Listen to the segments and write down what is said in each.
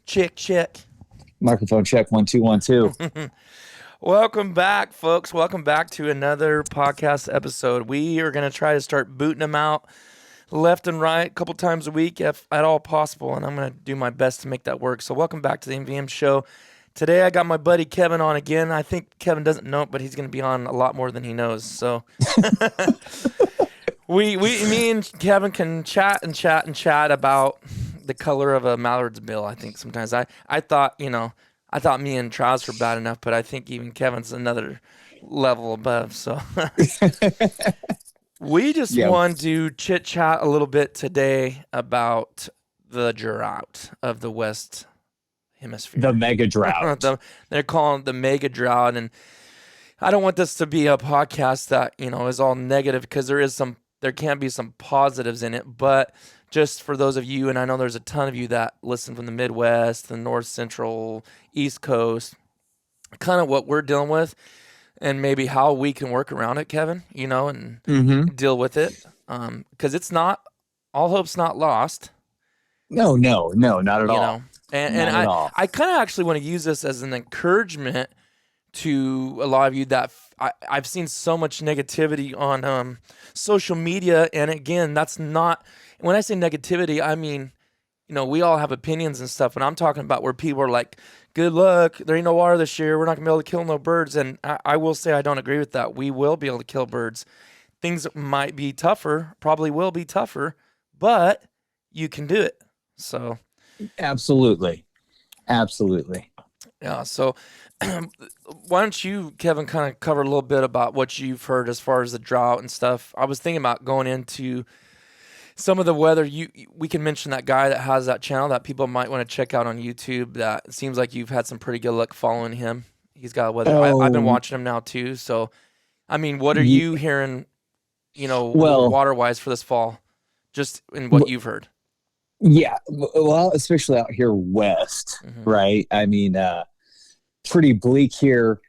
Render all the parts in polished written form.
Check. Microphone check 1 2 1 2. Welcome back, folks. Welcome back to another podcast episode. We are going to try to start booting them out left and right a couple times a week if at all possible, and I'm going to do my best to make that work. So welcome back to the MVM Show. Today I got my buddy Kevin on again. I think Kevin doesn't know it, but he's going to be on a lot more than he knows. So me and Kevin can chat about the color of a mallard's bill. I think sometimes I thought me and Trouse were bad enough, but I think even Kevin's another level above. So we just want to chit chat a little bit today about the drought of the West Hemisphere. The mega drought. They're calling it the mega drought, and I don't want this to be a podcast that is all negative, because there can be some positives in it, but just for those of you, and I know there's a ton of you that listen from the Midwest, the North Central, East Coast, kind of what we're dealing with and maybe how we can work around it, Kevin, and deal with it. Because it's not, all hope's not lost. No, not at all. And I kind of actually want to use this as an encouragement to a lot of you that I've seen so much negativity on social media. And again, that's not, when I say negativity, I mean, we all have opinions and stuff. And I'm talking about where people are like, good luck, there ain't no water this year, we're not going to be able to kill no birds. And I will say I don't agree with that. We will be able to kill birds. Things might be tougher, probably will be tougher, but you can do it. So Absolutely. Yeah, so why don't you, Kevin, kind of cover a little bit about what you've heard as far as the drought and stuff. I was thinking about going into some of the weather. We can mention that guy that has that channel that people might want to check out on YouTube. That seems like you've had some pretty good luck following him. He's got weather. I've been watching him now too. So, I mean, what are you hearing, water-wise for this fall, just in what you've heard? Yeah, well, especially out here west, right? I mean, pretty bleak here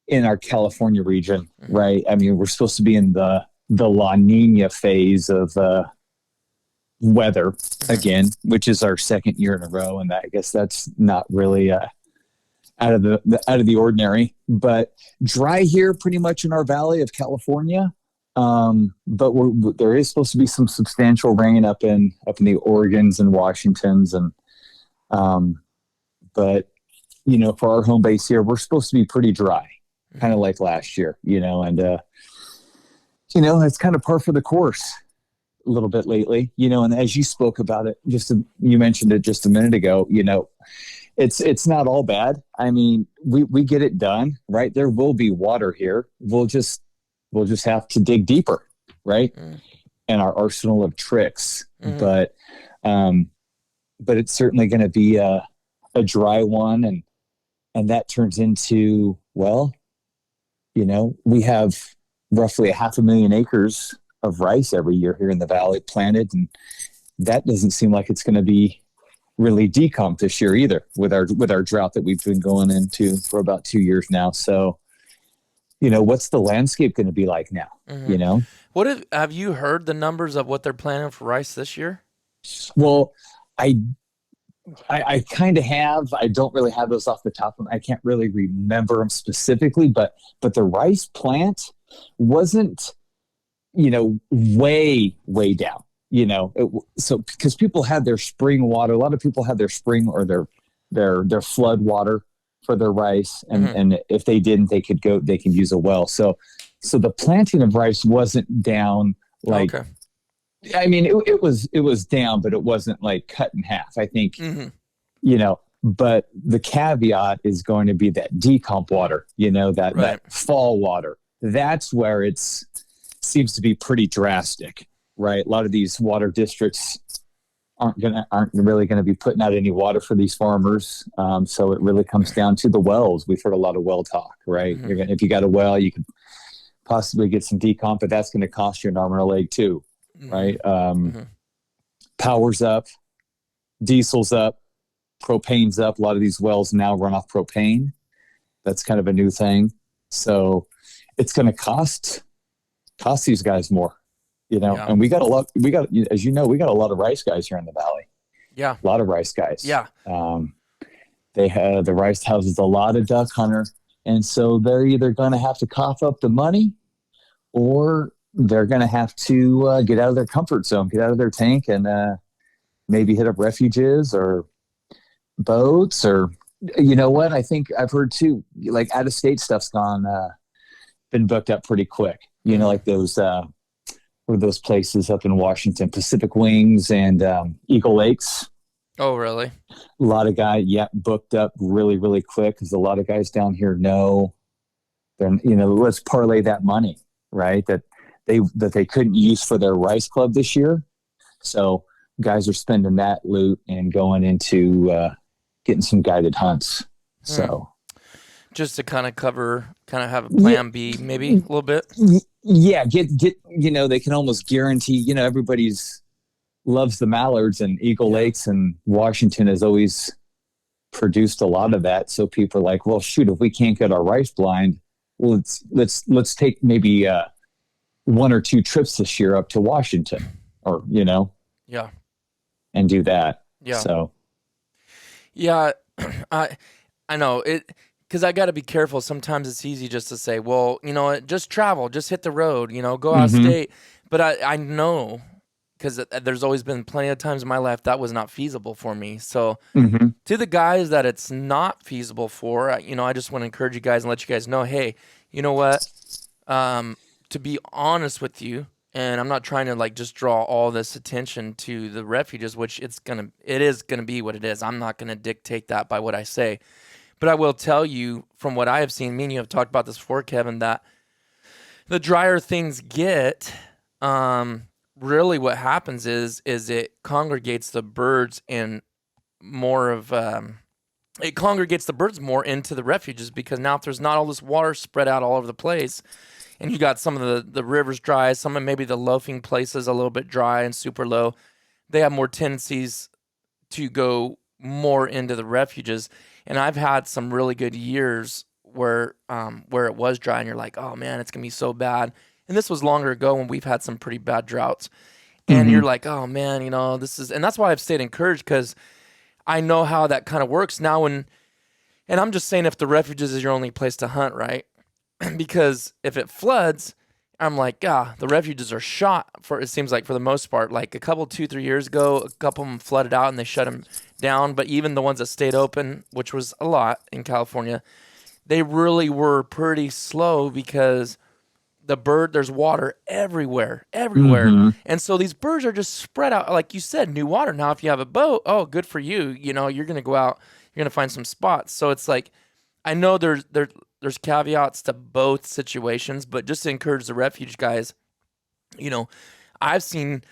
in our California region, right? I mean, we're supposed to be in the La Nina phase of weather again, which is our second year in a row, and I guess that's not really out of the ordinary. But dry here, pretty much in our valley of California. But there is supposed to be some substantial rain up in the Oregons and Washingtons, and but for our home base here, we're supposed to be pretty dry, kind of like last year, and it's kind of par for the course a little bit lately, and as you spoke about it, you mentioned it just a minute ago, it's not all bad. I mean, we get it done, right? There will be water here. We'll just have to dig deeper, right? And our arsenal of tricks, but it's certainly going to be a dry one, and that turns into, we have roughly 500,000 acres of rice every year here in the valley planted, and that doesn't seem like it's going to be really decomp this year either with our drought that we've been going into for about 2 years now. So, what's the landscape going to be like now? What have you heard the numbers of what they're planning for rice this year? Well, I kind of have. I don't really have those off the top of them. I can't really remember them specifically, but the rice plant wasn't, way down, so because people had their spring water, a lot of people had their spring or their flood water for their rice, and if they didn't, they could use a well. So the planting of rice wasn't down like. Okay. I mean, it was down, but it wasn't like cut in half. I think, but the caveat is going to be that decomp water, that fall water. That's where seems to be pretty drastic, right? A lot of these water districts aren't really going to be putting out any water for these farmers. So it really comes down to the wells. We've heard a lot of well talk, right? If you got a well, you could possibly get some decomp, but that's going to cost you an arm and a leg too. Right. Power's up, diesel's up, propane's up. A lot of these wells now run off propane. That's kind of a new thing. So it's going to cost these guys more, and we got, as we got a lot of rice guys here in the valley. Yeah. A lot of rice guys. Yeah. The rice houses a lot of duck hunter, and so they're either going to have to cough up the money, or they're going to have to get out of their comfort zone, get out of their tank, and maybe hit up refuges or boats, or you know what? I think I've heard too, like out of state stuff's been booked up pretty quick. You know, like those what are those places up in Washington, Pacific Wings and Eagle Lakes. Oh, really? A lot of guys, booked up really, really quick because a lot of guys down here know, they're, let's parlay that money, right? That they couldn't use for their rice club this year. So guys are spending that loot and going into getting some guided hunts. So just to kind of have a plan B, maybe a little bit. Yeah, get they can almost guarantee. Everybody's loves the mallards, and Eagle Lakes and Washington has always produced a lot of that. So people are like, well, shoot, if we can't get our rice blind, well, let's take maybe 1 or 2 trips this year up to Washington, or and do that. Yeah. So yeah, I know it, because I got to be careful. Sometimes it's easy just to say, well, just travel, just hit the road, go out of state. But I know, because there's always been plenty of times in my life that was not feasible for me. So to the guys that it's not feasible for, I just want to encourage you guys and let you guys know, hey, you know what? To be honest with you, and I'm not trying to like just draw all this attention to the refuges, which it is gonna be what it is. I'm not gonna dictate that by what I say, but I will tell you from what I have seen. Me and you have talked about this before, Kevin, that the drier things get, really what happens is it congregates the birds and more of it congregates the birds more into the refuges, because now if there's not all this water spread out all over the place, and you got some of the rivers dry, some of maybe the loafing places a little bit dry and super low, they have more tendencies to go more into the refuges. And I've had some really good years where it was dry, and you're like, oh man, it's gonna be so bad. And this was longer ago when we've had some pretty bad droughts. And you're like, oh man, this is, and that's why I've stayed encouraged, because I know how that kind of works now. And I'm just saying, if the refuges is your only place to hunt, right? Because if it floods, I'm like, the refuges are shot for, it seems like, for the most part. Like a couple, 2-3 years ago, a couple of them flooded out and they shut them down. But even the ones that stayed open, which was a lot in California, they really were pretty slow, because there's water everywhere. And so these birds are just spread out, like you said, new water. Now, if you have a boat, oh, good for you. You're going to go out, you're going to find some spots. So it's like, I know there's caveats to both situations, but just to encourage the refuge guys, I've seen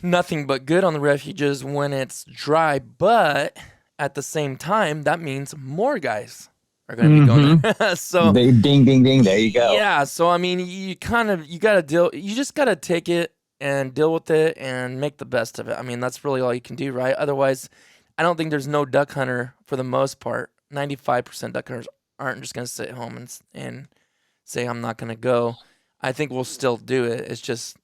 nothing but good on the refuges when it's dry, but at the same time, that means more guys are going to be going there. So ding, ding, ding. There you go. Yeah. So, I mean, you just got to take it and deal with it and make the best of it. I mean, that's really all you can do, right? Otherwise, I don't think there's no duck hunter, for the most part. 95% duck hunters aren't just going to sit home and say, I'm not going to go. I think we'll still do it. It's just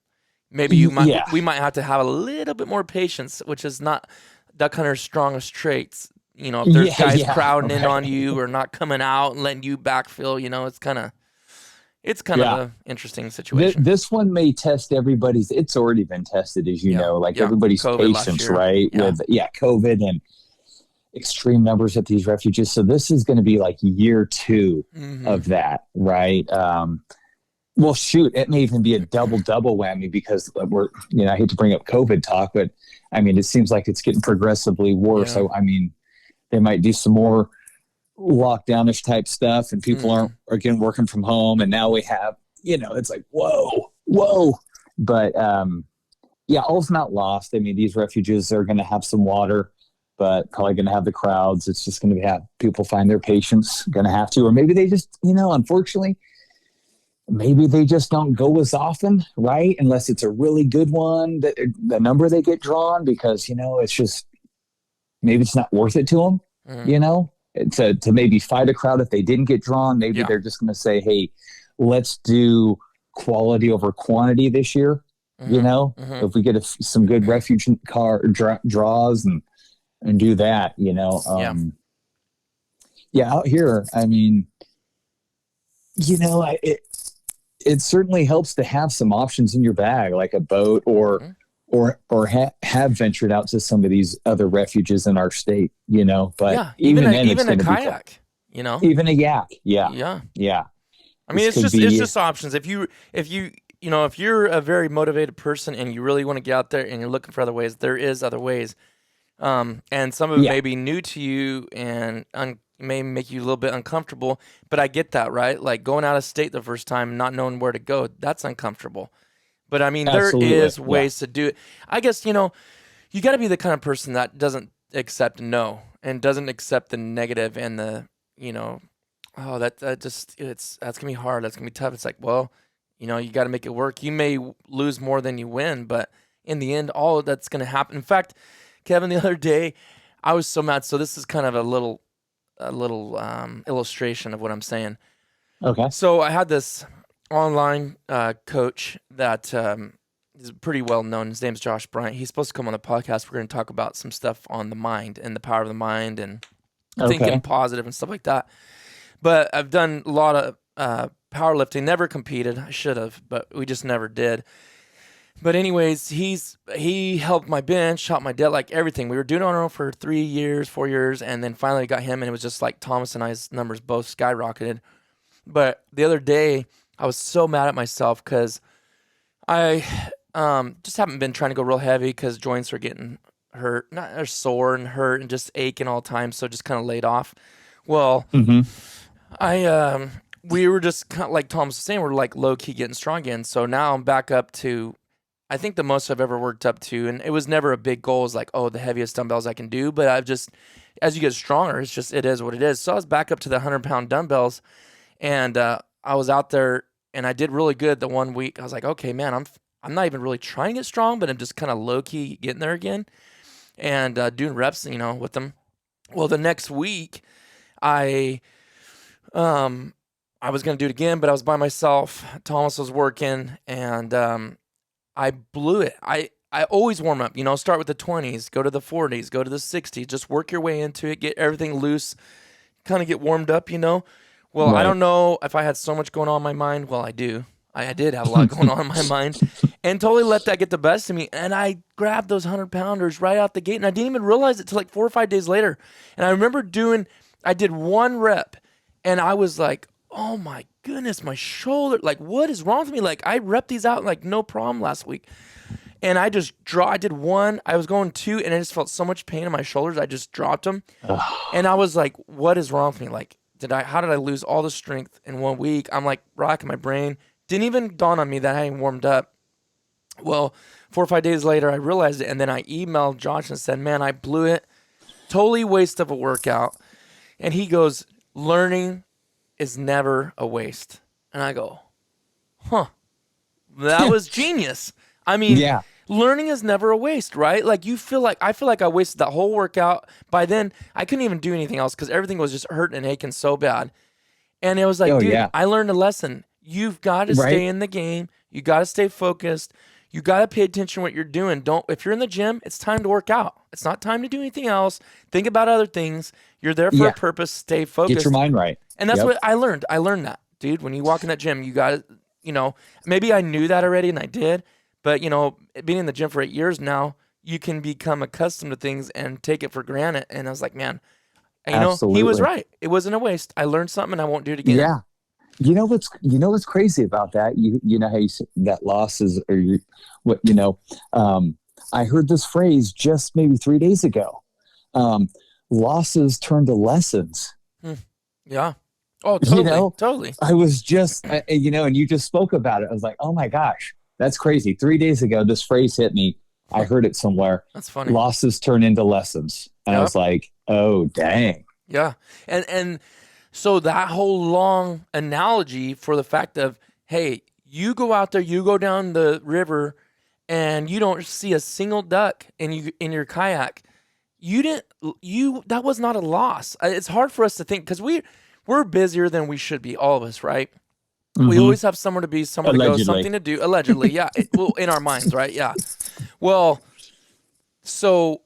maybe we might have to have a little bit more patience, which is not duck hunter's strongest traits. If there's guys crowding in on you or not coming out and letting you backfill, it's kind of an interesting situation. This one may test everybody's. It's already been tested, as you know, everybody's COVID patience, right? With COVID and extreme numbers at these refuges. So this is going to be like year 2 of that, right? Well, shoot, it may even be a double whammy, because we're, I hate to bring up COVID talk, but I mean, it seems like it's getting progressively worse. So, I mean, they might do some more lockdownish type stuff, and people are again working from home. And now we have, it's like, whoa. But all's not lost. I mean, these refuges are going to have some water, but probably going to have the crowds. It's just going to have people find their patience, going to have to, or maybe they just, unfortunately, maybe they just don't go as often, right? Unless it's a really good one, the number they get drawn, because, it's just, maybe it's not worth it to them, to maybe fight a crowd if they didn't get drawn. Maybe they're just going to say, hey, let's do quality over quantity this year. If we get some good refuge car draws and do that, out here, I mean, it certainly helps to have some options in your bag, like a boat, or have ventured out to some of these other refuges in our state. But Yeah, even then, it's even a going to be tough. kayak, you know. Even a yak, yeah, Yeah. yeah. I mean, This could it's be, just options. If you're a very motivated person and you really want to get out there and you're looking for other ways, there is other ways. And some of it yeah, may be new to you and may make you a little bit uncomfortable, but I get that, right? Like going out of state the first time, not knowing where to go, that's uncomfortable. But I mean, there absolutely, is ways to do it. I guess, you got to be the kind of person that doesn't accept no and doesn't accept the negative and the, oh, that's going to be hard. That's going to be tough. It's like, well, you got to make it work. You may lose more than you win, but in the end, all that's going to happen. In fact, Kevin, the other day, I was so mad. So this is kind of a little illustration of what I'm saying. okay, So I had this online coach that is pretty well known. His name's Josh Bryant. He's supposed to come on the podcast. We're going to talk about some stuff on the mind and the power of the mind and thinking positive and stuff like that. But I've done a lot of powerlifting. Never competed. I should have, but we just never did. But anyways, he helped my bench, helped my deadlift, everything. We were doing it on our own for 3 years, 4 years, and then finally got him, and it was just like Thomas and I's numbers both skyrocketed. But the other day, I was so mad at myself because I just haven't been trying to go real heavy because joints are getting hurt, not sore and hurt and just aching all the time, so just kind of laid off. Well, we were just kind of, like Tom was saying, we're like low key getting strong again. So now I'm back up to, I think the most I've ever worked up to, and it was never a big goal. It was like, oh, the heaviest dumbbells I can do. But I've just, as you get stronger, it is what it is. So I was back up to the 100-pound dumbbells, and I was out there, and I did really good the 1 week. I was like, okay, man, I'm not even really trying to get strong, but I'm just kind of low key getting there again, and doing reps, with them. Well, the next week, I was going to do it again, but I was by myself. Thomas was working, and I blew it. I always warm up, start with the 20s, go to the 40s, go to the 60s, just work your way into it, get everything loose, kind of get warmed up, Well, right. I don't know if I had so much going on in my mind. Well, I do. I did have a lot going on in my mind, and totally let that get the best of me. And I grabbed those 100-pounders right out the gate, and I didn't even realize it till like 4 or 5 days later. And I remember I did one rep, and I was like, oh my goodness, my shoulder, like what is wrong with me? Like I repped these out like no problem last week. And I did one, I was going 2, and I just felt so much pain in my shoulders. I just dropped them. And I was like, what is wrong with me? Like, how did I lose all the strength in 1 week? I'm like rocking my brain. Didn't even dawn on me that I hadn't warmed up. Well, 4 or 5 days later, I realized it. And then I emailed Josh and said, man, I blew it. Totally waste of a workout. And he goes, learning is never a waste. And I go, huh, that was genius. I mean, yeah. Learning is never a waste, right? Like I feel like I wasted that whole workout. By then, I couldn't even do anything else because everything was just hurting and aching so bad. And it was like, dude, yeah. I learned a lesson. You've got to stay in the game. You got to stay focused. You got to pay attention to what you're doing. If you're in the gym, it's time to work out. It's not time to do anything else. Think about other things. You're there for a purpose. Stay focused. Get your mind right. And that's what I learned. I learned that, dude. When you walk in that gym, you got to, maybe I knew that already and I did, but, being in the gym for 8 years now, you can become accustomed to things and take it for granted. And I was like, man, he was right. It wasn't a waste. I learned something and I won't do it again. Yeah. You know what's crazy about that? You know how you say that losses I heard this phrase just maybe 3 days ago. Losses turn to lessons. Yeah. Oh, totally. Totally. I was just, and you just spoke about it. I was like, oh my gosh, that's crazy. 3 days ago, this phrase hit me. I heard it somewhere. That's funny. Losses turn into lessons. And I was like, oh, dang. Yeah. And so that whole long analogy for the fact of, hey, you go out there, you go down the river, and you don't see a single duck in your kayak. That was not a loss. It's hard for us to think because we're busier than we should be, all of us, right? Mm-hmm. We always have somewhere to be, somewhere to go, something to do. Allegedly, yeah. In our minds, right? Yeah. Well, So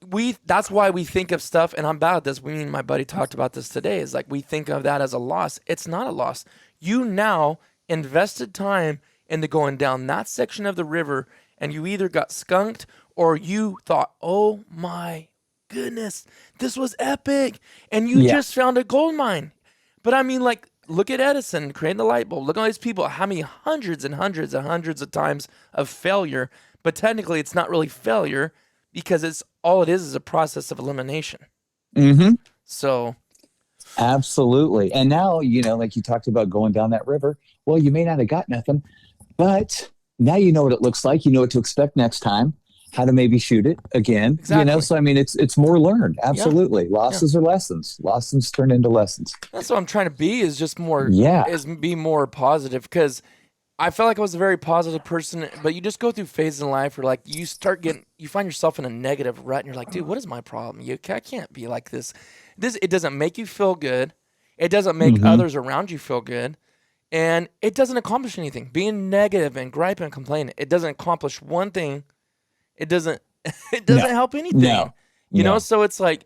that's why we think of stuff, and I'm bad at this. Me and my buddy talked about this today, is like we think of that as a loss. It's not a loss. You now invested time into going down that section of the river, and you either got skunked or you thought, oh my goodness, this was epic. And you just found a gold mine. But I mean, like, look at Edison creating the light bulb. Look at all these people, how many hundreds and hundreds and hundreds of times of failure. But technically, it's not really failure, because it's all it is a process of elimination. Mm-hmm. So, absolutely. And now, like you talked about going down that river. Well, you may not have got nothing, but now you know what it looks like. You know what to expect next time, how to maybe shoot it again. Exactly. So I mean, it's more learned. Absolutely. Yeah. Losses are lessons. Lessons turn into lessons. That's what I'm trying to be, is just more, is be more positive, because I felt like I was a very positive person, but you just go through phases in life where, like, you find yourself in a negative rut, and you're like, dude, what is my problem? I can't be like this. It doesn't make you feel good. It doesn't make others around you feel good. And it doesn't accomplish anything. Being negative and griping and complaining, it doesn't accomplish one thing. It doesn't help anything. No. You know, so it's like,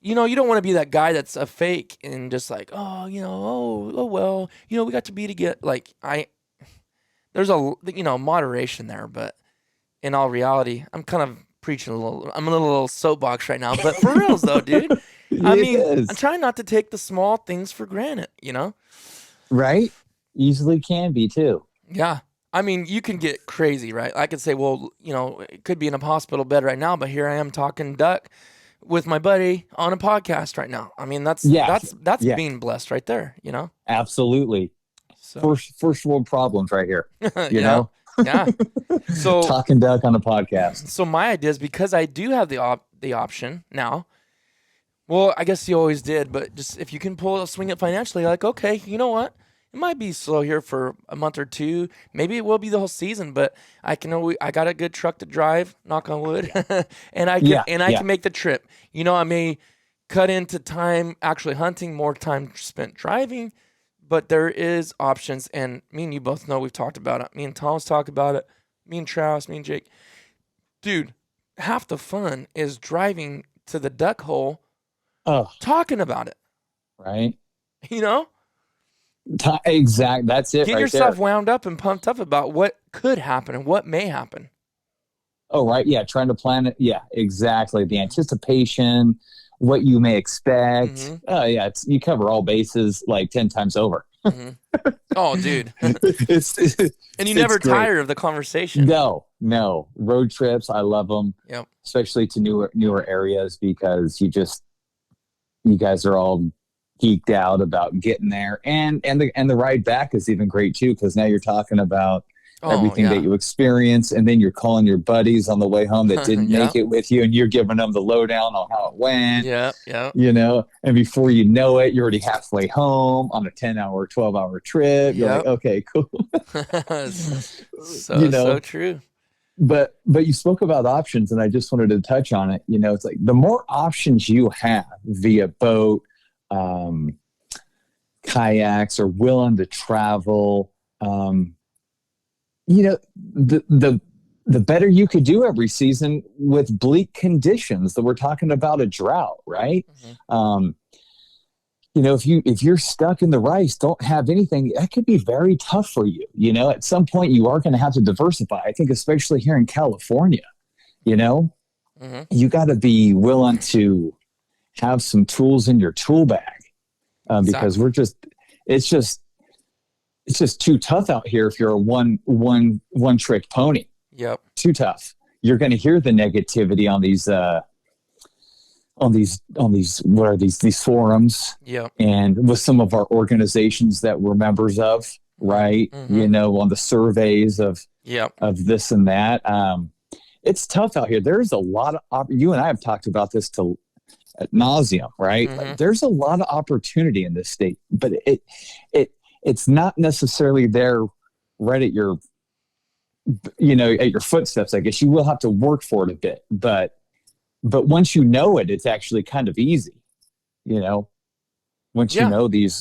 you don't want to be that guy that's a fake and just like, well, we got to be together. Like, there's a moderation there, but in all reality, I'm kind of preaching I'm in a little soapbox right now, but for reals though, dude, I mean, I'm trying not to take the small things for granted, Right? Easily can be too. Yeah. I mean, you can get crazy, right? I could say, well, it could be in a hospital bed right now, but here I am talking duck with my buddy on a podcast right now. I mean, that's being blessed right there, Absolutely. So. First world problems right here. You know? Yeah. So talking duck on a podcast. So my idea is, because I do have the option now. Well, I guess you always did, but just if you can swing it financially, like, okay, you know what? It might be slow here for a month or two. Maybe it will be the whole season, but I got a good truck to drive, knock on wood, and I can make the trip. I may cut into time actually hunting, more time spent driving. But there is options, and me and you both know, we've talked about it. Me and Thomas talked about it. Me and Travis, me and Jake. Dude, half the fun is driving to the duck hole, talking about it. Right. Exactly. That's it. Get yourself wound up and pumped up about what could happen and what may happen. Oh, right. Yeah. Trying to plan it. Yeah, exactly. The anticipation, what you may expect. Mm-hmm. Oh, yeah. You cover all bases like 10 times over. Mm-hmm. Oh, dude. And you never tire of the conversation. No. Road trips, I love them. Yep. Especially to newer areas, because you guys are all geeked out about getting there. And the ride back is even great too, because now you're talking about everything that you experience, and then you're calling your buddies on the way home that didn't make it with you, and you're giving them the lowdown on how it went. Yeah. And before you know it, you're already halfway home on a 10-hour, 12-hour trip. You're like, okay, cool. So true. But you spoke about options, and I just wanted to touch on it. It's like the more options you have via boat, kayaks, or willing to travel, the better you could do every season with bleak conditions. That we're talking about a drought, right? Mm-hmm. If you're stuck in the rice, don't have anything, that could be very tough for you. At some point you are going to have to diversify. I think especially here in California, mm-hmm. you got to be willing to have some tools in your tool bag, because it's just too tough out here if you're a one trick pony. Yep. Too tough. You're going to hear the negativity on these what are these forums? Yep. And with some of our organizations that we're members of, right? Mm-hmm. On the surveys of this and that. It's tough out here. There's a lot of you and I have talked about this ad nauseum, right? Mm-hmm. Like, there's a lot of opportunity in this state, but it's not necessarily there right at your footsteps. I guess you will have to work for it a bit, but once you know it, it's actually kind of easy, once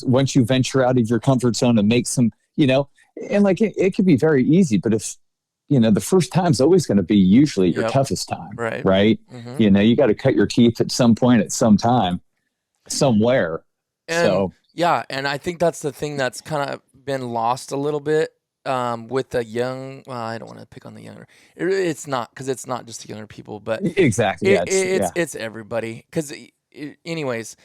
once you venture out of your comfort zone and make some, and like it could be very easy, but the first time's always going to be usually your Yep. toughest time, Right. right? Mm-hmm. You got to cut your teeth at some point, at some time, somewhere. And and I think that's the thing that's kind of been lost a little bit with the young. Well, I don't want to pick on the younger. It's not, because it's not just the younger people, but exactly. it's everybody. Because anyways,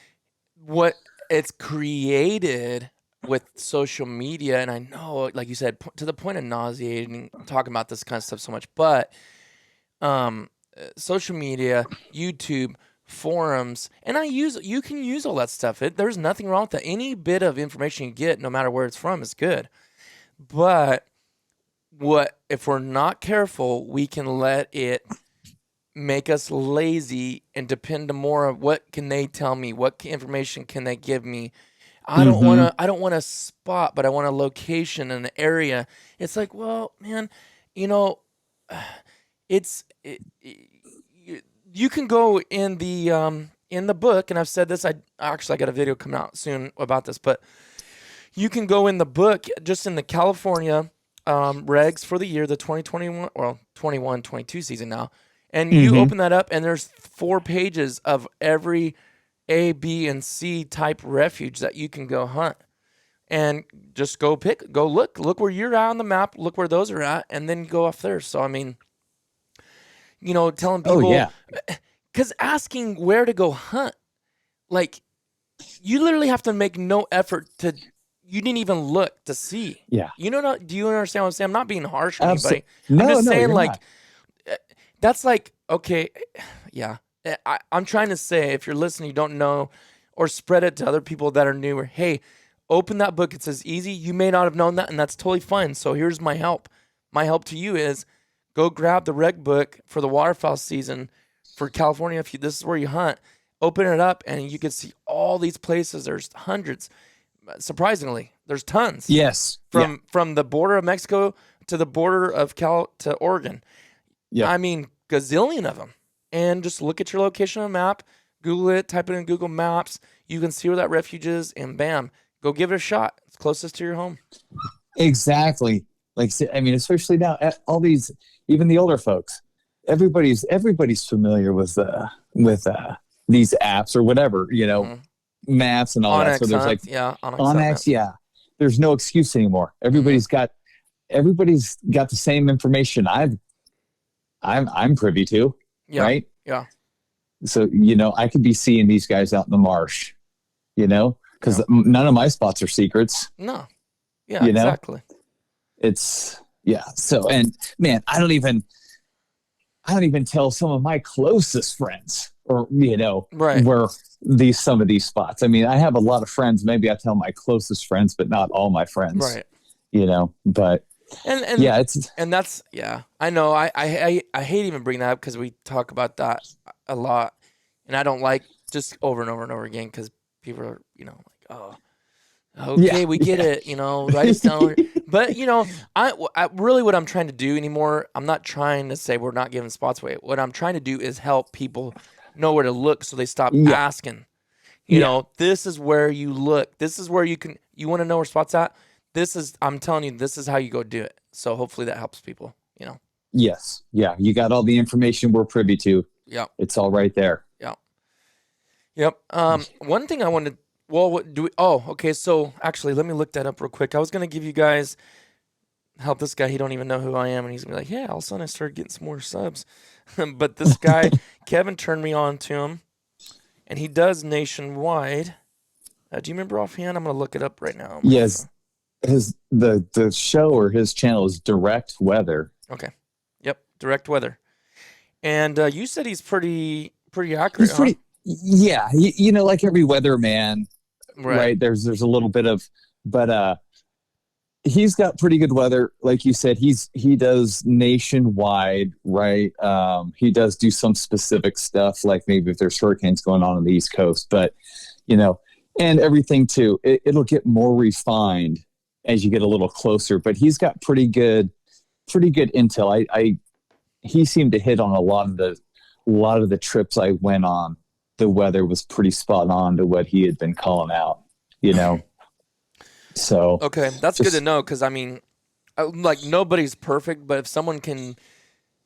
what it's created with social media, and I know, like you said, to the point of nauseating talking about this kind of stuff so much, but social media, YouTube, forums, and you can use all that stuff. There's nothing wrong with that. Any bit of information you get, no matter where it's from, is good. But if we're not careful, we can let it make us lazy and depend more on what can they tell me, what information can they give me. I don't want a spot, but I want a location and an area. It's like, well, man, you can go in the book, and I've said this. I got a video coming out soon about this, but you can go in the book, just in the California regs for the year, the 2021, well, 21-22 season now, and you open that up, and there's 4 pages of every A, B, and C type refuge that you can go hunt. And just go look where you're at on the map, look where those are at, and then go off there. So, I mean, telling people, because asking where to go hunt, like, you literally have to make no effort you didn't even look to see. Yeah. Do you understand what I'm saying? I'm not being harsh on anybody. No, I'm just saying, you're like, not. that's like, okay, yeah. I'm trying to say, if you're listening, you don't know, or spread it to other people that are newer. Hey, open that book. It says easy. You may not have known that, and that's totally fine. So here's my help. My help to you is go grab the reg book for the waterfowl season for California. If this is where you hunt, open it up, and you can see all these places. There's hundreds. Surprisingly, there's tons. Yes. From the border of Mexico to the border of to Oregon. Yeah. I mean, gazillion of them. And just look at your location on a map, Google it, type it in Google Maps. You can see where that refuge is, and bam, go give it a shot. It's closest to your home. Exactly. Like, I mean, especially now, all these, even the older folks, everybody's familiar with these apps or whatever, maps and all Onyx, that. So there's Onyx, yeah. There's no excuse anymore. Everybody's got the same information I'm privy to. Yeah. Right? Yeah. So, I could be seeing these guys out in the marsh, because none of my spots are secrets. No. Yeah, exactly. It's, yeah. So, and man, I don't even tell some of my closest friends or, right, where some of these spots. I mean, I have a lot of friends. Maybe I tell my closest friends, but not all my friends, right. But and yeah, that's, I know. I hate even bringing that up, because we talk about that a lot, and I don't like just over and over and over again, because people are, like, oh, okay, we get it, write us down. But I really, what I'm trying to do anymore, I'm not trying to say we're not giving spots away. What I'm trying to do is help people know where to look, so they stop asking. This is where you look. This is where you want to know where spots at. I'm telling you, this is how you go do it. So hopefully that helps people, Yes. Yeah. You got all the information we're privy to. Yeah. It's all right there. Yeah. Yep. One thing I wanted, okay. So actually, let me look that up real quick. I was going to give you guys, help this guy. He don't even know who I am. And he's going to be like, yeah, all of a sudden I started getting some more subs. But this guy, Kevin, turned me on to him, and he does nationwide. Do you remember offhand? I'm going to look it up right now. Yes. The show or his channel is Direct Weather. Okay. Yep. Direct Weather. And you said he's pretty accurate. He's pretty, yeah. Like every weatherman, right? There's a little bit of, but he's got pretty good weather. Like you said, he does nationwide, right? He does do some specific stuff, like maybe if there's hurricanes going on the East Coast, but and everything too. It'll get more refined as you get a little closer, but he's got pretty good intel. He seemed to hit on a lot of the trips I went on. The weather was pretty spot on to what he had been calling out, So okay, that's good to know, because I mean, like nobody's perfect, but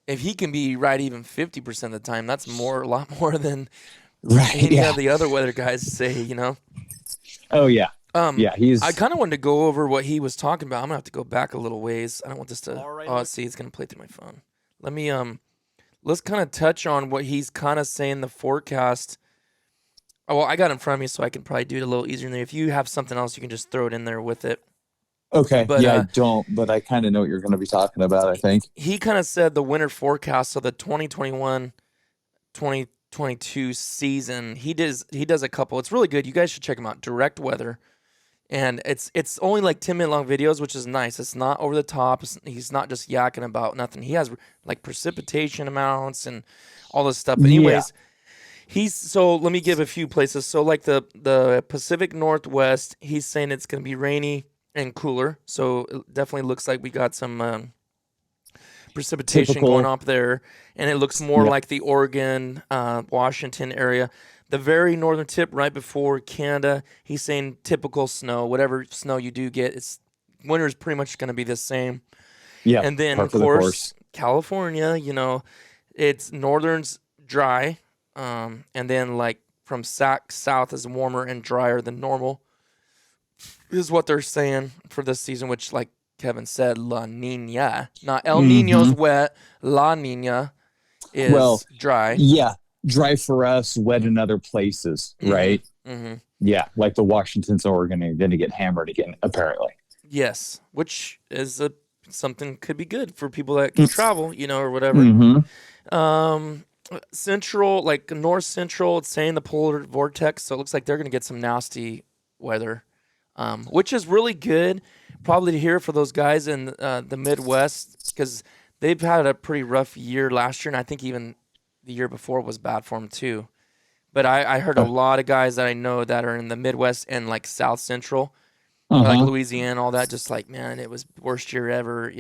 if he can be right even 50% of the time, that's a lot more than Right. any Yeah. of the other weather guys say. Oh yeah. Yeah. I He's kind of wanted to go over what he was talking about. I'm gonna have to go back a little ways. I don't want this to. All right, Oh, see, it's gonna play through my phone. Let me let's kind of touch on what he's kind of saying the forecast. Oh, well, I got it in front of me, so I can probably do it a little easier. Than if you have something else, you can just throw it in there with it. okay. But yeah, I don't, but I kind of know what you're going to be talking about, I think. he kind of said the winter forecast of the 2021-2022 season. He does a couple. It's really good. You guys should check him out. Direct Weather. And it's only like 10-minute long videos, which is nice. It's not over the top. He's not just yakking about nothing. He has like precipitation amounts and all this stuff. But anyways, so let me give a few places. So like the Pacific Northwest, he's saying it's going to be rainy and cooler. So it definitely looks like we got some precipitation Typical. going up there, and it looks more like the Oregon, Washington area. The very northern tip, right before Canada, he's saying typical snow. Whatever snow you do get, winter is pretty much going to be the same. Yeah. And then, par of for the course, California, it's northern's dry, and then like from south is warmer and drier than normal, is what they're saying for this season, which, like Kevin said, La Nina. Not El Nino's wet. La Nina is dry. Yeah. Dry for us, wet in other places, right? Mm-hmm. Yeah. Like the Washington's, Oregon are going to get hammered again, apparently. Yes, which is something could be good for people that can travel, or whatever. Mm-hmm. Central, like north central, it's saying the polar vortex, so it looks like they're going to get some nasty weather, which is really good probably to hear for those guys in the Midwest, because they've had a pretty rough year last year, and I think even the year before was bad for them too. But I heard a lot of guys that I know that are in the Midwest and like South Central, like Louisiana, all that, just like, man, it was worst year ever,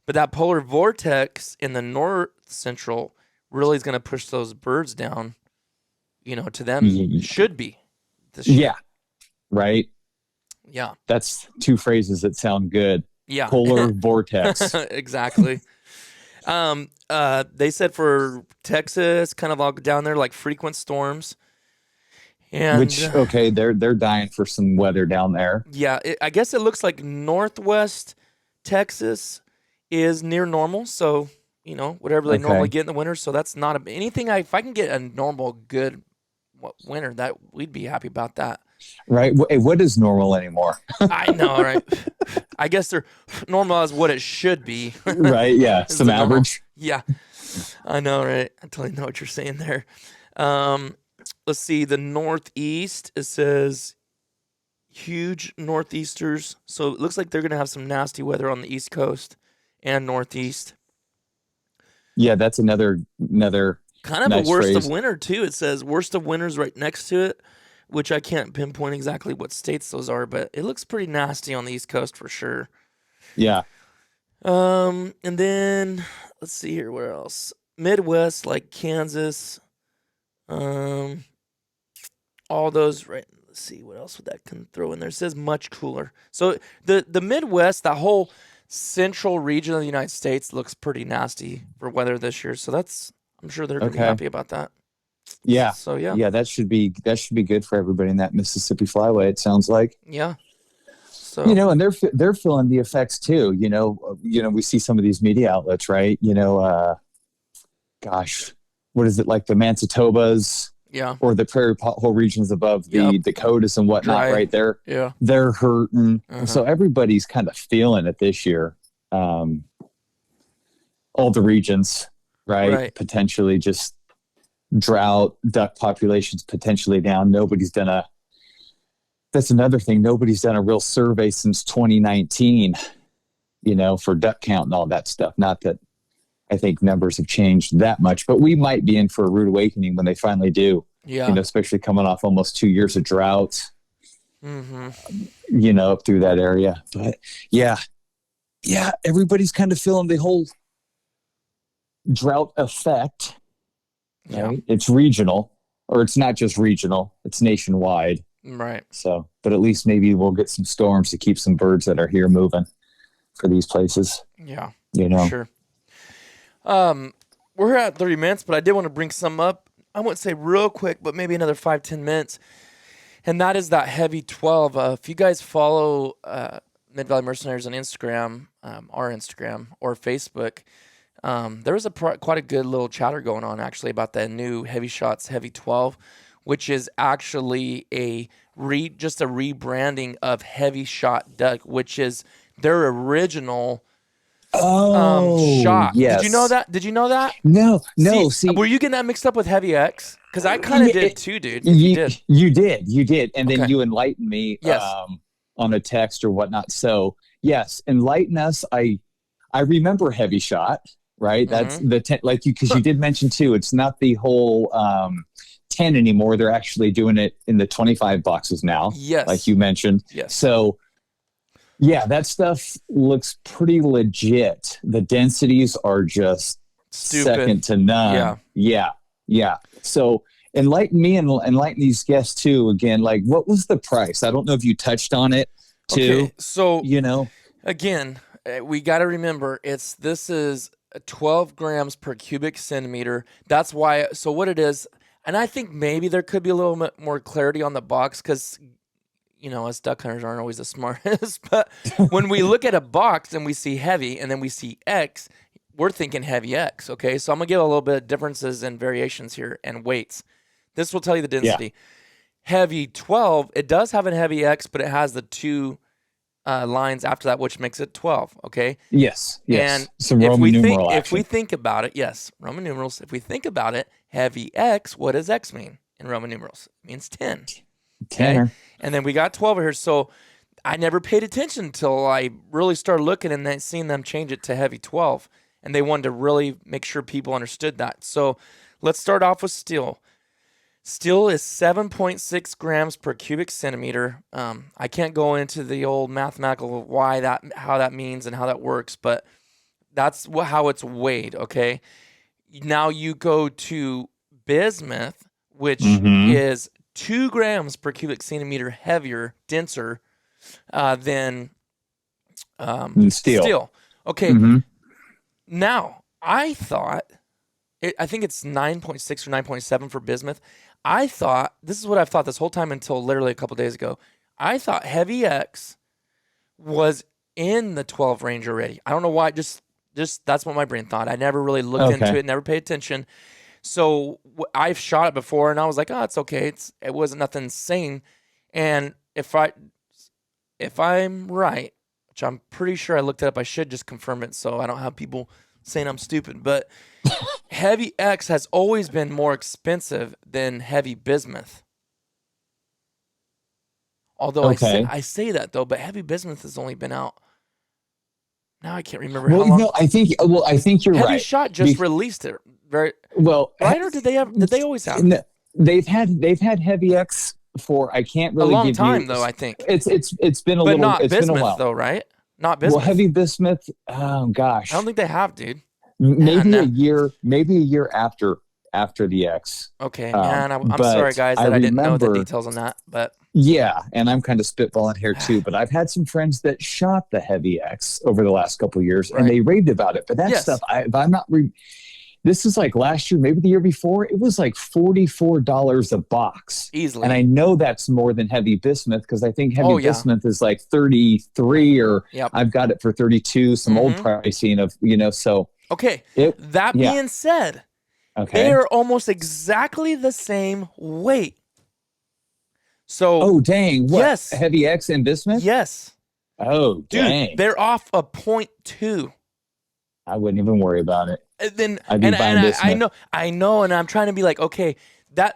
But that polar vortex in the North Central really is going to push those birds down, to them. Should be this year. Yeah. Right. Yeah. That's two phrases that sound good. Yeah. Polar vortex. Exactly. They said for Texas, kind of all down there, like frequent storms. And Which, okay, they're dying for some weather down there. Yeah, I guess it looks like Northwest Texas is near normal. So, whatever they normally get in the winter. So that's not anything. If I can get a normal, good winter, that we'd be happy about that. Right. What is normal anymore? I know, right? I guess they're normal as what it should be. Right. Yeah. Some average. Yeah. I know, right? I totally know what you're saying there. Let's see. The Northeast, it says huge northeasters. So it looks like they're going to have some nasty weather on the East Coast and Northeast. Yeah, that's another kind of nice a worst phrase. of winter too. It says worst of winter's right next to it, which I can't pinpoint exactly what states those are, but it looks pretty nasty on the East Coast for sure. Yeah. And then let's see here, where else? Midwest, like Kansas, all those, right? Let's see what else would that can throw in there. It says much cooler. So the Midwest, that whole central region of the United States looks pretty nasty for weather this year. So I'm sure they're gonna be happy about that. Yeah. So yeah. Yeah, that should be good for everybody in that Mississippi Flyway, it sounds like. Yeah. So and they're feeling the effects too. We see some of these media outlets, right? Gosh, what is it, like the Manitobas? Yeah. Or the prairie pothole regions above the Dakotas and whatnot, right there. Yeah. They're hurting. So everybody's kind of feeling it this year. All the regions, right? Potentially just drought, duck populations potentially down. That's another thing. Nobody's done a real survey since 2019, for duck count and all that stuff. Not that I think numbers have changed that much, but we might be in for a rude awakening when they finally do. Yeah. Especially coming off almost 2 years of drought, up through that area. But yeah, everybody's kind of feeling the whole drought effect. Right? Yeah. It's regional, or it's not just regional, it's nationwide. Right. So, but at least maybe we'll get some storms to keep some birds that are here moving. for these places. Yeah, You know, sure. We're at 30 minutes, but I did want to bring some up. I wouldn't say real quick, but maybe another 5-10 minutes. And that is that heavy 12. If you guys follow Mid Valley Mercenaries on Instagram, our Instagram or Facebook, there was quite a good little chatter going on actually about that new Heavy Shots Heavy 12, which is actually just a rebranding of Heavy Shot Duck, which is their original shot. yes. Did you know that? No. See, were you getting that mixed up with Heavy X? Because I kind of did too, dude. You did, and then Okay. you enlightened me Yes. on a text or whatnot. So yes, enlighten us. I remember Heavy Shot, right? That's the 10, like you, because you did mention too. It's not the whole 10 anymore. They're actually doing it in the 25 boxes now. Yes. Like you mentioned. Yes. So yeah, that stuff looks pretty legit. The densities are just Stupid. second to none. Yeah. So enlighten me and enlighten these guests too. Again, like what was the price? I don't know if you touched on it too. Okay, so again, we got to remember this is 12 grams per cubic centimeter. That's why. So what it is, and I think maybe there could be a little bit more clarity on the box because us duck hunters aren't always the smartest. But when we look at a box and we see heavy and then we see X, we're thinking heavy X. Okay, so I'm gonna give a little bit of differences and variations here and weights. This will tell you the density. Yeah. Heavy 12, it does have a heavy X, but it has the two lines after that, which makes it 12. Okay. Yes. And some Roman numeral action. If we think about it, yes, Roman numerals. If we think about it, heavy X. What does X mean in Roman numerals? It means 10. Okay. And then we got 12 here. So I never paid attention until I really started looking and then seeing them change it to heavy 12. And they wanted to really make sure people understood that. So let's start off with steel. Steel is 7.6 grams per cubic centimeter. I can't go into the old mathematical how that means and how that works, but that's how it's weighed, okay? Now you go to bismuth, which is 2 grams per cubic centimeter heavier, denser than steel. Okay. Now, I thought, I think it's 9.6 or 9.7 for bismuth. I thought, this is what I've thought this whole time until literally a couple days ago. I thought Heavy X was in the 12 range already. I don't know why, just that's what my brain thought. I never really looked into it, never paid attention. So I've shot it before and I was like, oh, it's okay. It wasn't nothing insane. And if I'm right, which I'm pretty sure I looked it up, I should just confirm it so I don't have people saying I'm stupid, but Heavy X has always been more expensive than Heavy Bismuth. Although I say that though, but Heavy Bismuth has only been out. Now I can't remember how long. No, I think you're right. Heavy Shot just released it, right? Well, right? Or did they always have? They've had Heavy X for I can't really a long give time you, though. I think it's been a but little. Not it's bismuth been a while though, right? Not bismuth. Well, Heavy Bismuth. Oh gosh, I don't think they have, dude. Maybe a year after the X. Okay, man. I'm sorry, guys, that I didn't know the details on that, but yeah, and I'm kind of spitballing here too. But I've had some friends that shot the Heavy X over the last couple of years, and they raved about it. But that stuff, if I'm not. This is like last year, maybe the year before. It was like $44 a box, easily. And I know that's more than Heavy Bismuth because I think Heavy Bismuth is like 33, or I've got it for 32. Some old pricing of so. Okay. That being said, they are almost exactly the same weight. So. Oh dang! What? Yes. Heavy X and Bismuth. Yes. Oh dang! Dude, they're off a 0.2. I wouldn't even worry about it. Then I know, and I'm trying to be like, okay,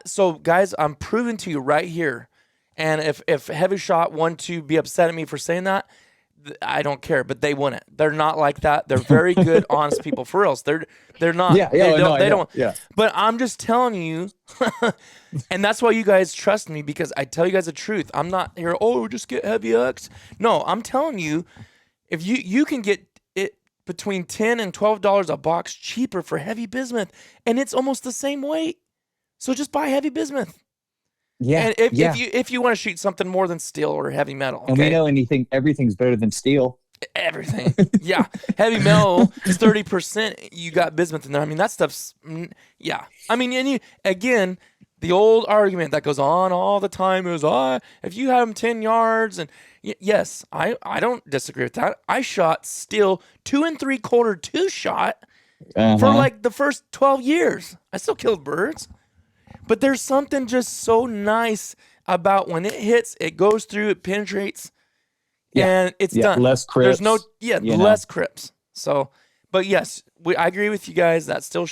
so guys, I'm proving to you right here. And if Heavy Shot want to be upset at me for saying that, I don't care, but they wouldn't. They're not like that. They're very good, honest people. For reals, they're not. They don't. Yeah. But I'm just telling you, and that's why you guys trust me because I tell you guys the truth. I'm not here. Oh, just get Heavy X. No, I'm telling you, if you can get it between $10 and $12 a box cheaper for Heavy Bismuth, and it's almost the same weight. So just buy Heavy Bismuth. Yeah. And if you want to shoot something more than steel or heavy metal, okay? And we know everything's better than steel. Everything. Yeah. Heavy metal is 30%. You got bismuth in there. I mean, that stuff's, yeah. I mean, and again, the old argument that goes on all the time is, if you had them 10 yards, and yes, I don't disagree with that. I shot still 2 3/4 2-shot for like the first 12 years. I still killed birds. But there's something just so nice about when it hits, it goes through, it penetrates. And it's done. Less crips. There's less crips. So, but yes, I agree with you guys that still,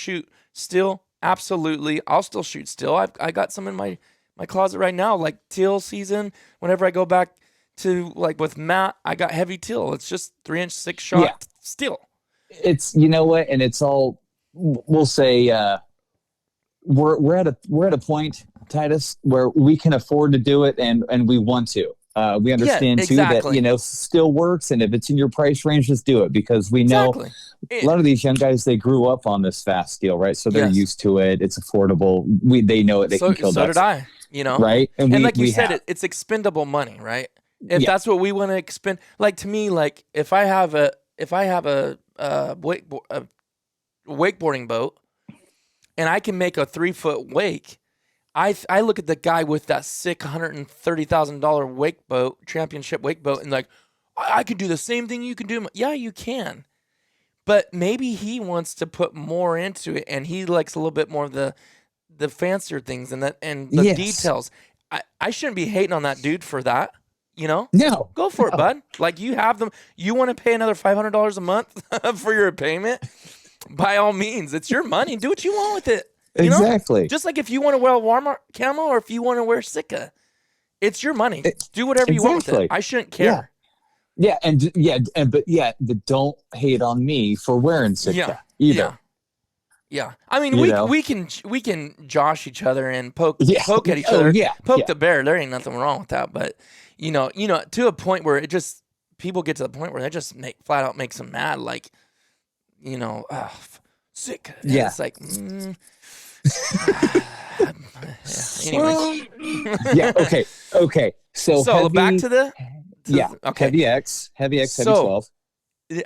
absolutely. I'll still shoot still. I got some in my closet right now, like teal season. Whenever I go back to like with Matt, I got heavy teal. It's just 3-inch 6-shot still. It's, you know what? And it's all, we'll say, we're at a point, Titus, where we can afford to do it and we want to. We understand too that, still works. And if it's in your price range, just do it, because we know a lot of these young guys, they grew up on this fast steel, right? So they're used to it. It's affordable. They know it. They can kill ducks. So did I, Right. And like you said, it's expendable money, right? If that's what we want to expend, like to me, like if I have a wakeboarding boat and I can make a 3-foot wake, I look at the guy with that sick $130,000 wake boat, championship wake boat, and like, I could do the same thing you can do. Yeah, you can. But maybe he wants to put more into it, and he likes a little bit more of the fancier things and the details. I shouldn't be hating on that dude for that. No. Go for it, bud. Like, you have them. You want to pay another $500 a month for your payment? By all means, it's your money. Do what you want with it. Exactly. Just like if you want to wear a Walmart camo or if you want to wear Sika, it's your money. Do whatever you want with it. I shouldn't care. But don't hate on me for wearing Sika either. Yeah. I mean, we can josh each other and poke at each other. Poke the bear. There ain't nothing wrong with that. But to a point where people get to the point where they just flat out makes them mad. Like, sick. Yeah. It's like, anyway. Okay. So heavy, back to the okay. Heavy X, heavy 12.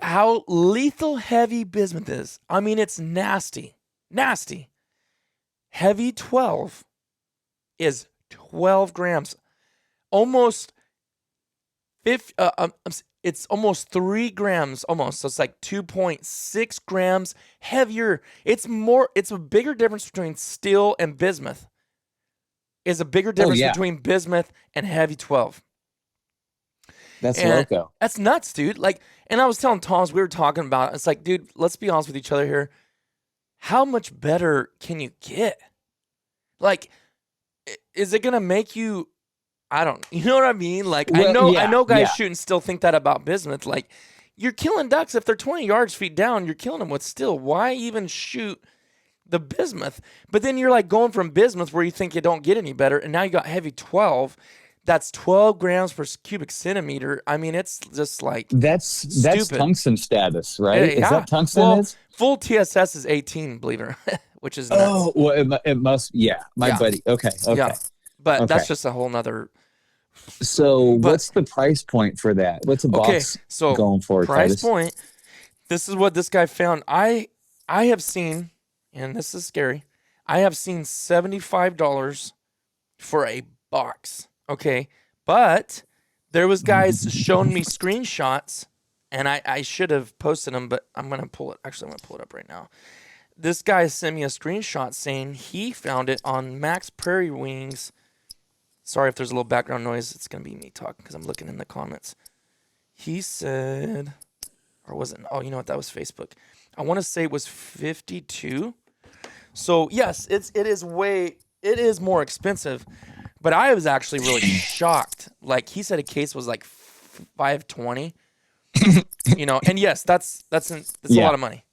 How lethal heavy bismuth is. I mean, it's nasty. Heavy 12 is 12 grams. Almost it's almost 3 grams almost. So it's like 2.6 grams heavier. It's a bigger difference between steel and bismuth. Is a bigger difference between bismuth and heavy 12. That's loco. That's nuts, dude. Like, and I was telling Thomas, we were talking about it. It's like, dude, let's be honest with each other here. How much better can you get? Like, is it gonna make you? You know what I mean? Like, I know guys shooting still think that about bismuth. Like, you're killing ducks if they're 20 yards feet down. You're killing them with steel. Why even shoot the bismuth? But then you're like going from bismuth where you think you don't get any better, and now you got heavy 12. That's 12 grams per cubic centimeter. I mean, it's just like that's tungsten status, right? Yeah. Is that tungsten? Full TSS is 18, believe it or not, which is nuts. Oh, well, it must. Yeah, my buddy. Okay. Yeah. But that's just a whole nother. So what's the price point for that? What's a box going for? Price Titus? Point. This is what this guy found. I have seen, and this is scary, I have seen $75 for a box. Okay. But there was guys showing me screenshots, and I should have posted them, but I'm going to pull it. Actually, I'm going to pull it up right now. This guy sent me a screenshot saying he found it on Max Prairie Wings. Sorry if there's a little background noise. It's going to be me talking because I'm looking in the comments. He said, or was it? Oh, you know what? That was Facebook. I want to say it was 52. So yes, it is more expensive, but I was actually really shocked. Like, he said a case was like $520, and yes, that's a lot of money.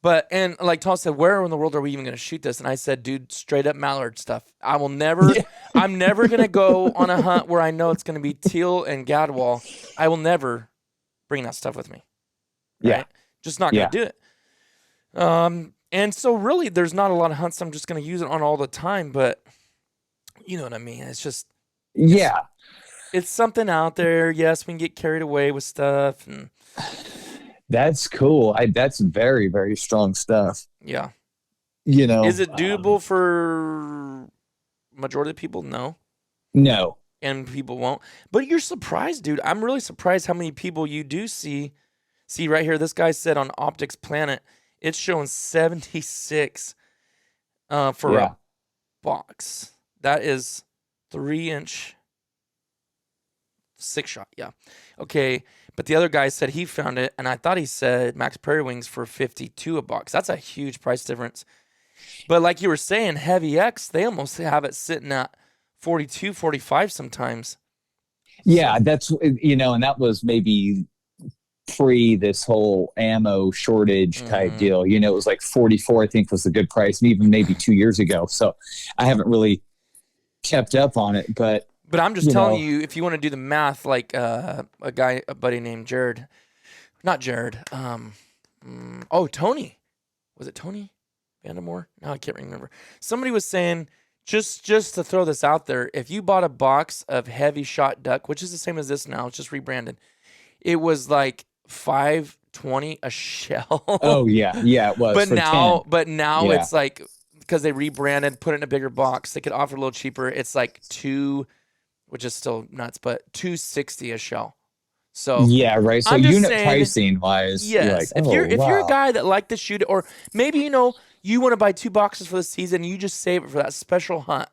But, and like Tom said, where in the world are we even going to shoot this? And I said, dude, straight up mallard stuff. I'm never going to go on a hunt where I know it's going to be teal and gadwall. I will never bring that stuff with me. Right? Yeah. Just not going to do it. And so really there's not a lot of hunts I'm just going to use it on all the time, but you know what I mean? It's just, it's something out there. Yes, we can get carried away with stuff, and That's cool. That's very, very strong stuff. Yeah. You know, Is it doable for majority of people? No. no. And people won't. But you're surprised, dude. I'm really surprised how many people you do see. See right here, this guy said on Optics Planet, it's showing 76 for a box. That is 3-inch 6-shot. Yeah. Okay. But the other guy said he found it, and I thought he said Max Prairie Wings for 52 a box. That's a huge price difference. But like you were saying, Heavy X, they almost have it sitting at 42, 45 sometimes. Yeah, that's, and that was maybe pre this whole ammo shortage type deal. It was like 44, I think, was a good price, and even maybe 2 years ago. So I haven't really kept up on it, but I'm just telling you, if you want to do the math, like a buddy named Jared, not Jared, Tony, was it Tony Vandemore? No, I can't remember. Somebody was saying, just to throw this out there, if you bought a box of Heavy Shot Duck, which is the same as this now, it's just rebranded, it was like $5.20 a shell. Oh yeah, it was. But now it's like, because they rebranded, put it in a bigger box, they could offer a little cheaper. It's like which is still nuts, but $2.60 a shell. So yeah, right. So unit pricing wise, yes. You're a guy that like to shoot it, or maybe you want to buy 2 boxes for the season, and you just save it for that special hunt.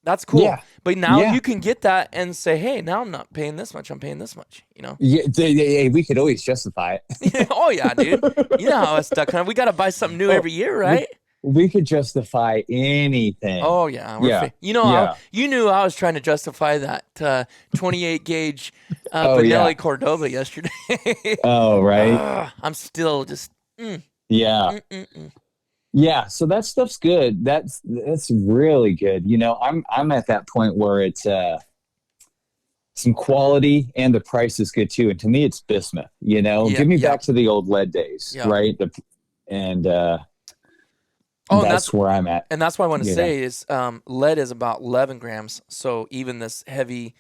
That's cool. Yeah. But now you can get that and say, hey, now I'm not paying this much. I'm paying this much. Yeah, we could always justify it. Oh yeah, dude. You know how it's duck hunt. We got to buy something new every year, right? We could justify anything. Oh yeah, you knew I was trying to justify that 28 gauge Benelli Cordoba yesterday. Oh right. I'm still just. Yeah. Yeah. So that stuff's good. That's really good. I'm at that point where it's some quality and the price is good too. And to me, it's bismuth. Give me back to the old lead days, right? That's where I'm at. And that's what I want to say is lead is about 11 grams. So even this heavy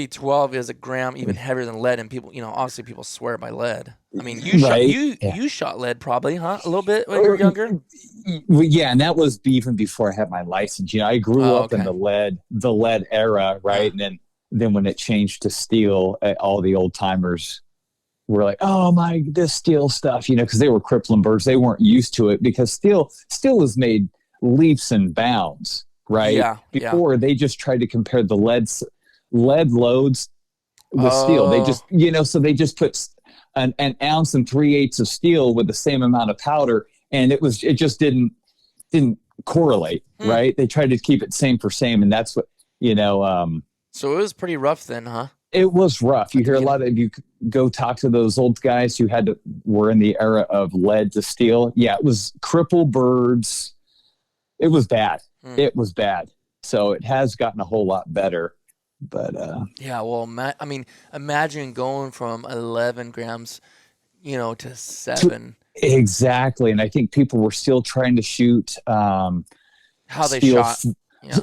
12 is a gram even heavier than lead. And people, obviously people swear by lead. I mean, you shot lead probably, huh? A little bit when you were younger? Yeah, and that was even before I had my license. I grew up in the lead era, right? And then when it changed to steel, all the old timers were like, oh my, this steel stuff, because they were crippling birds. They weren't used to it because steel was made leaps and bounds, right? Yeah. Before they just tried to compare the lead loads with steel. They just, so they just put an ounce and 3/8 of steel with the same amount of powder, and it just didn't correlate, right? They tried to keep it same for same, and that's what, So it was pretty rough then, huh? It was rough. You hear a lot of, you go talk to those old guys who were in the era of lead to steel. Yeah, it was cripple birds. It was bad. It was bad. So it has gotten a whole lot better. But imagine going from 11 grams, to 7. Exactly. And I think people were still trying to shoot how they shot.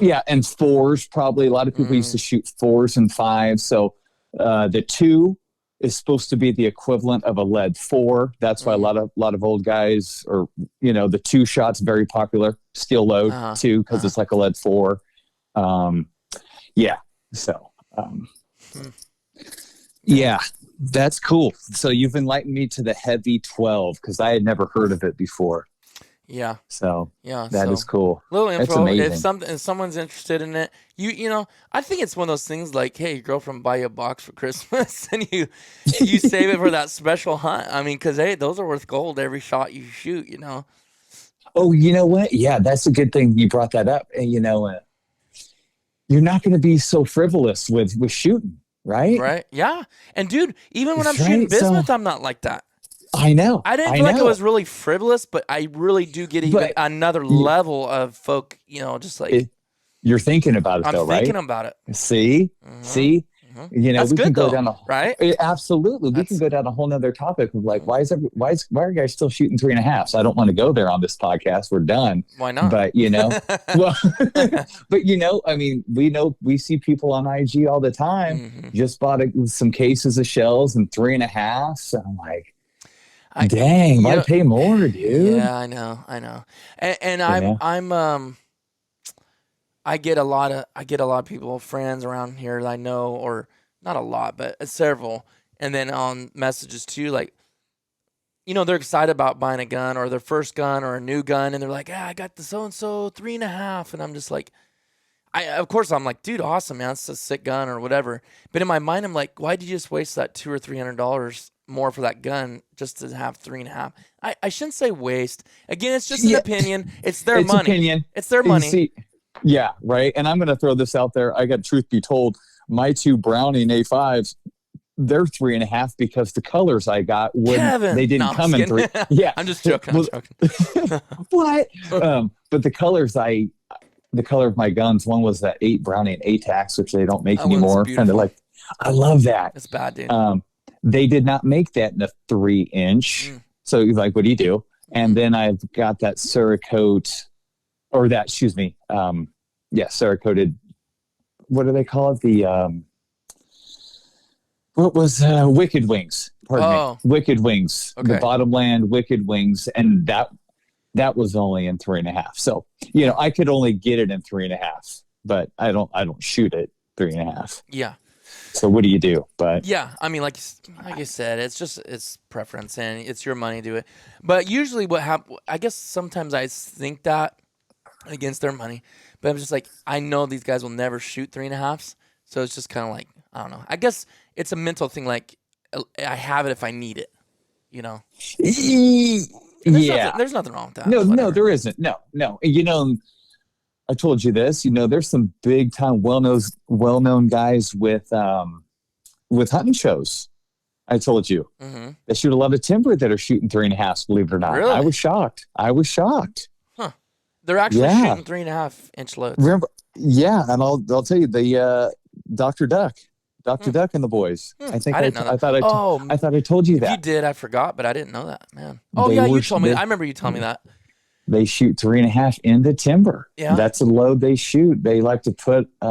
Yeah, and 4s probably. A lot of people used to shoot 4s and 5s. So the 2 is supposed to be the equivalent of a lead 4. That's why a lot of old guys, or the 2 shot's very popular. Steel load 2 because it's like a lead 4. Yeah. So yeah, that's cool. So you've enlightened me to the Heavy 12 because I had never heard of it before. Yeah. So that is cool. Little info. If someone's interested in it, I think it's one of those things like, hey, your girlfriend buy you a box for Christmas and you save it for that special hunt. I mean, because hey, those are worth gold every shot you shoot. Oh, you know what? Yeah, that's a good thing you brought that up. And you're not going to be so frivolous with shooting, right? Right. Yeah. And dude, even when I'm shooting bismuth, I'm not like that. I know. I didn't feel like it was really frivolous, but I really do get even another level of folk, just like you're thinking about it, though, right? I'm thinking about it. See? You know, That's we good can go though, down a right? absolutely. We can go down a whole nother topic of like, why are you guys still shooting 3.5? So I don't want to go there on this podcast. We're done. Why not? But you know, well, but you know, I mean, we see people on IG all the time just bought some cases of shells and 3.5. So I'm like, dang, why pay more, dude? Yeah, I know, and You I get a lot of people, friends around here that I know, or not a lot, but several, and then on messages too, like, you know, they're excited about buying a gun or their first gun or a new gun, and they're like, I got the so and so 3.5, and I'm just like, of course I'm like, dude, awesome, man, it's a sick gun or whatever. But in my mind, I'm like, why'd you just waste that $200 or $300 more for that gun just to have 3.5? I shouldn't say waste. Again, it's just an opinion. It's their money. Opinion. It's their money. See, yeah, right. And I'm going to throw this out there. I got truth be told, my 2 Browning A5s, they're 3.5 because the colors I got they didn't come in 3. Yeah, I'm just joking. What? But the color of my guns, one was that 8 Browning ATAX, which they don't make anymore. Kind of like, I love that. It's bad, dude. They did not make that in a 3-inch. So you're like, what do you do? And then I've got that Cerakote, or that, excuse me, Cerakoted. What do they call it? The what was Wicked Wings? Pardon me, Wicked Wings. Okay. The Bottomland Wicked Wings, and that was only in 3.5. So you know, I could only get it in 3.5, but I don't shoot it 3.5. Yeah. So what do you do? But yeah, I mean, like I said, it's preference and it's your money to do it. But usually, what happens? I guess sometimes I think that against their money, but I'm just like, I know these guys will never shoot 3.5s, so it's just kind of like, I don't know. I guess it's a mental thing. Like, I have it if I need it, you know. There's nothing wrong with that. No, there isn't. No. You know, I told you this. You know, there's some big time, well-known guys with hunting shows. I told you they shoot a lot of timber that are shooting 3.5. Believe it or not, really? I was shocked. Huh? They're actually shooting 3.5-inch loads. Remember? Yeah, and I'll tell you the Dr. Duck and the boys. I think I didn't know that. I thought I told you that. You did. I forgot, but I didn't know that, man. Oh yeah, you told me. I remember you telling me that. They shoot 3.5 into timber. Yeah, that's the load they shoot. They like to put a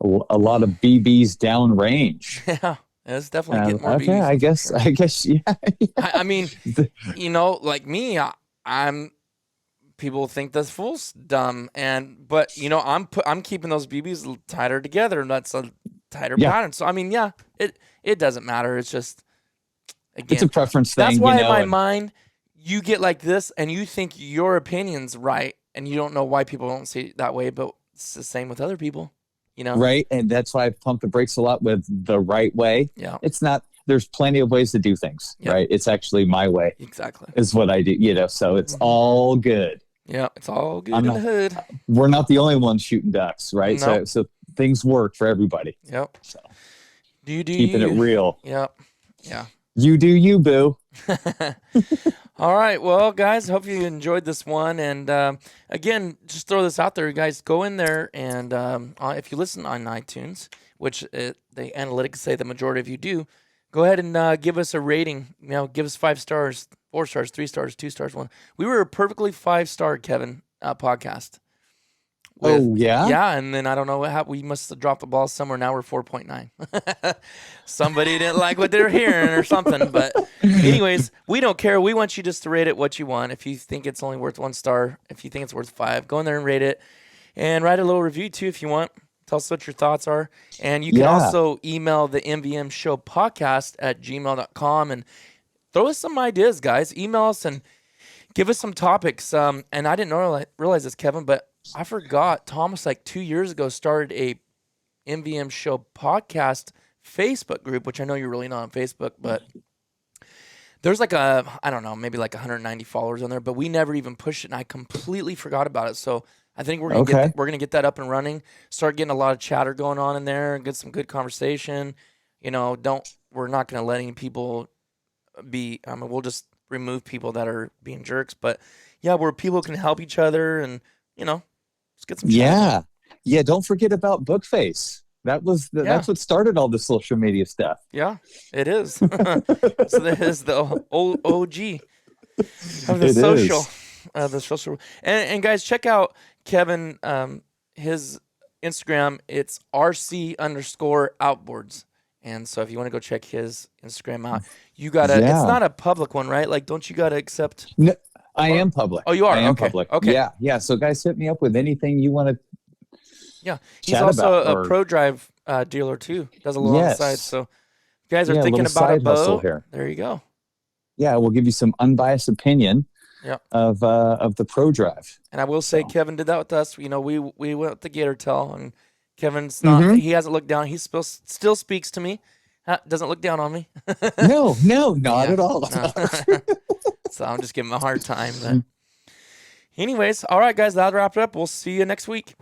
lot of BBs down range. Yeah, it's definitely getting more BBs. Okay, I guess, yeah. I mean, you know, like me, I'm. People think this fool's dumb, but you know, I'm keeping those BBs tighter together, and that's a tighter pattern. So I mean, yeah, it doesn't matter. It's just, again, it's a preference thing. That's why in my mind, you get like this, and you think your opinion's right, and you don't know why people don't see it that way. But it's the same with other people, you know. Right, and that's why I pump the brakes a lot with the right way. Yeah, it's not. There's plenty of ways to do things, right? It's actually my way. Exactly, is what I do. You know, so it's all good. Yeah, it's all good in the hood. We're not the only ones shooting ducks, right? No. So things work for everybody. Yep. So keeping it real. Yep. Yeah. You do you, boo. All right. Well, guys, hope you enjoyed this one. And again, just throw this out there, guys. Go in there and if you listen on iTunes, which the analytics say the majority of you do, go ahead and give us a rating. You know, give us 5 stars. 4 stars, 3 stars, 2 stars, 1. We were a perfectly 5-star, Kevin, podcast. Yeah, and then I don't know what happened. We must have dropped the ball somewhere. Now we're 4.9. Somebody didn't like what they're hearing or something. But anyways, we don't care. We want you just to rate it what you want. If you think it's only worth 1 star, if you think it's worth 5, go in there and rate it. And write a little review, too, if you want. Tell us what your thoughts are. And you can also email the MVM SHOW at gmail.com and throw us some ideas, guys. Email us and give us some topics. And I didn't realize this, Kevin, but I forgot Thomas, like 2 years ago, started a MVM Show podcast Facebook group, which I know you're really not on Facebook, but there's like I don't know, maybe like 190 followers on there, but we never even pushed it, and I completely forgot about it. So I think we're gonna get that up and running. Start getting a lot of chatter going on in there, and get some good conversation. You know, we're not gonna let any people be. I mean, we'll just remove people that are being jerks. But yeah, where people can help each other, and you know, let's get some chatter. Yeah. Don't forget about Bookface. That's what started all the social media stuff. Yeah, it is. So that is the old OG of the It social, is. the social. And guys, check out Kevin, his Instagram. It's RC_outboards. And so if you want to go check his Instagram out, you gotta. It's Yeah. not a public one, right? Like, don't you gotta accept? No, I am public. Oh, you are? I am Okay. public. Okay. Yeah. Yeah. So guys, hit me up with anything you want to Yeah, he's chat also about, a or- Pro Drive dealer too. Does a little on the Yes. side. So if you guys are Yeah, a thinking little about a side hustle boat, here. there you go. Yeah, we'll give you some unbiased opinion Yeah. of the Pro Drive. And I will say, So. Kevin did that with us. You know, we went with the Gator Tail, and Kevin's not. He hasn't looked down. He still speaks to me. Doesn't look down on me. No, not Yeah, at all. no. So I'm just giving him a hard time. But anyways, all right, guys, that'll wrap it up. We'll see you next week.